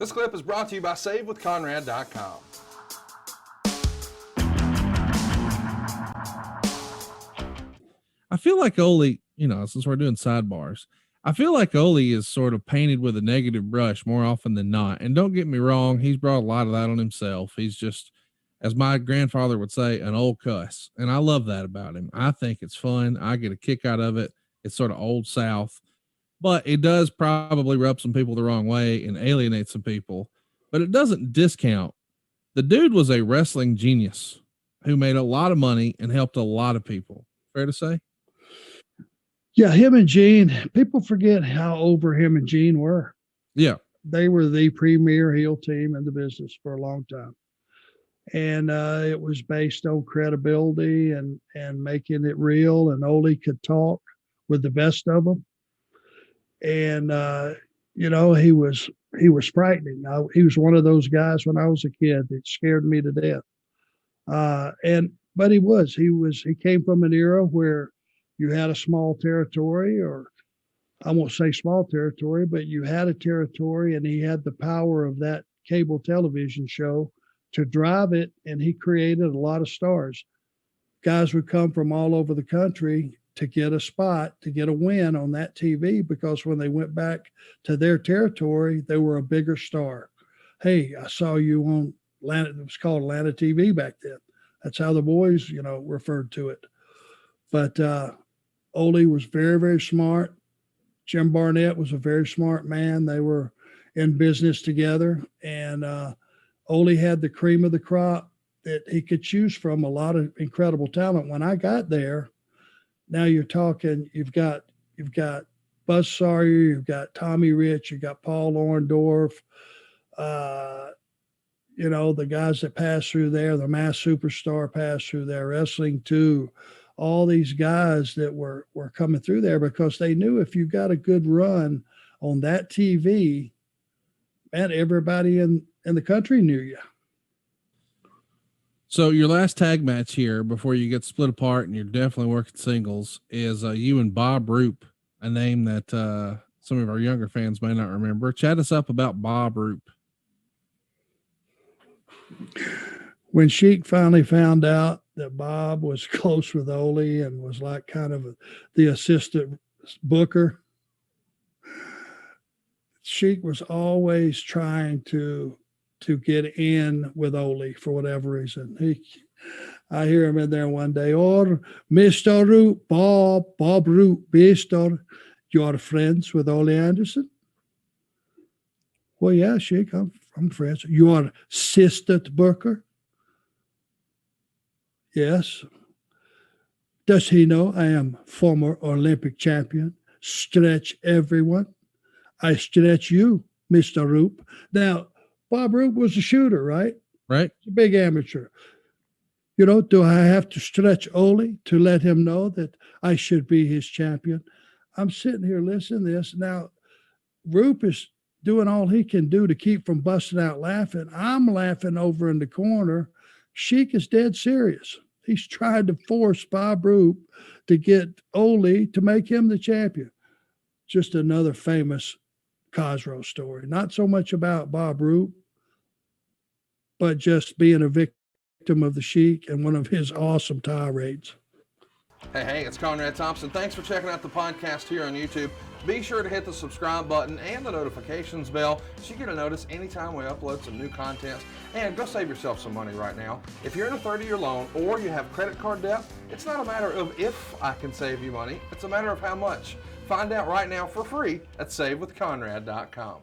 This clip is brought to you by SaveWithConrad.com. I feel like Ole, since we're doing sidebars, I feel like Ole is sort of painted with a negative brush more often than not. And don't get me wrong, he's brought a lot of that on himself. He's just, as my grandfather would say, an old cuss. And I love that about him. I think it's fun. I get a kick out of it. It's sort of old South, but it does probably rub some people the wrong way and alienate some people, but it doesn't discount. The dude was a wrestling genius who made a lot of money and helped a lot of people. Fair to say? Yeah, him and Gene, people forget how over him and Gene were. Yeah. They were the premier heel team in the business for a long time. And it was based on credibility and making it real. And Ole could talk with the best of them. And, he was frightening. He was one of those guys when I was a kid that scared me to death. But he came from an era where you had a small territory, or I won't say small territory, but you had a territory, and he had the power of that cable television show to drive it. And he created a lot of stars. Guys would come from all over the country to get a spot, to get a win on that TV, because when they went back to their territory, they were a bigger star. Hey, I saw you on Atlanta. It was called Atlanta TV back then. That's how the boys, referred to it. But Ole was very, very smart. Jim Barnett was a very smart man. They were in business together. And Ole had the cream of the crop that he could choose from, a lot of incredible talent. When I got there, now you're talking, you've got Buzz Sawyer, you've got Tommy Rich, you've got Paul Orndorff, the guys that passed through there, the Mass Superstar passed through there, Wrestling 2, all these guys that were coming through there, because they knew if you got a good run on that TV, man, everybody in the country knew you. So your last tag match here before you get split apart and you're definitely working singles is you and Bob Roop, a name that some of our younger fans may not remember. Chat us up about Bob Roop. When Sheik finally found out that Bob was close with Ole and was like kind of the assistant booker, Sheik was always trying to get in with Ole for whatever reason. I hear him in there one day, or Mr. Roop, Bob Roop, Mr. You're friends with Ole Anderson? Well, yeah, Sheik, I'm friends. You're assistant booker? Yes. Does he know I am former Olympic champion? Stretch everyone. I stretch you, Mr. Roop. Now, Bob Roop was a shooter, right? Right. He's a big amateur. Do I have to stretch Ole to let him know that I should be his champion? I'm sitting here listening to this. Now, Roop is doing all he can do to keep from busting out laughing. I'm laughing over in the corner. Sheik is dead serious. He's trying to force Bob Roop to get Ole to make him the champion. Just another famous Cosgrove story. Not so much about Bob Roop, but just being a victim of the Sheik and one of his awesome tirades. Hey, it's Conrad Thompson. Thanks for checking out the podcast here on YouTube. Be sure to hit the subscribe button and the notifications bell so you get a notice anytime we upload some new content. And go save yourself some money right now. If you're in a 30-year loan or you have credit card debt, it's not a matter of if I can save you money. It's a matter of how much. Find out right now for free at SaveWithConrad.com.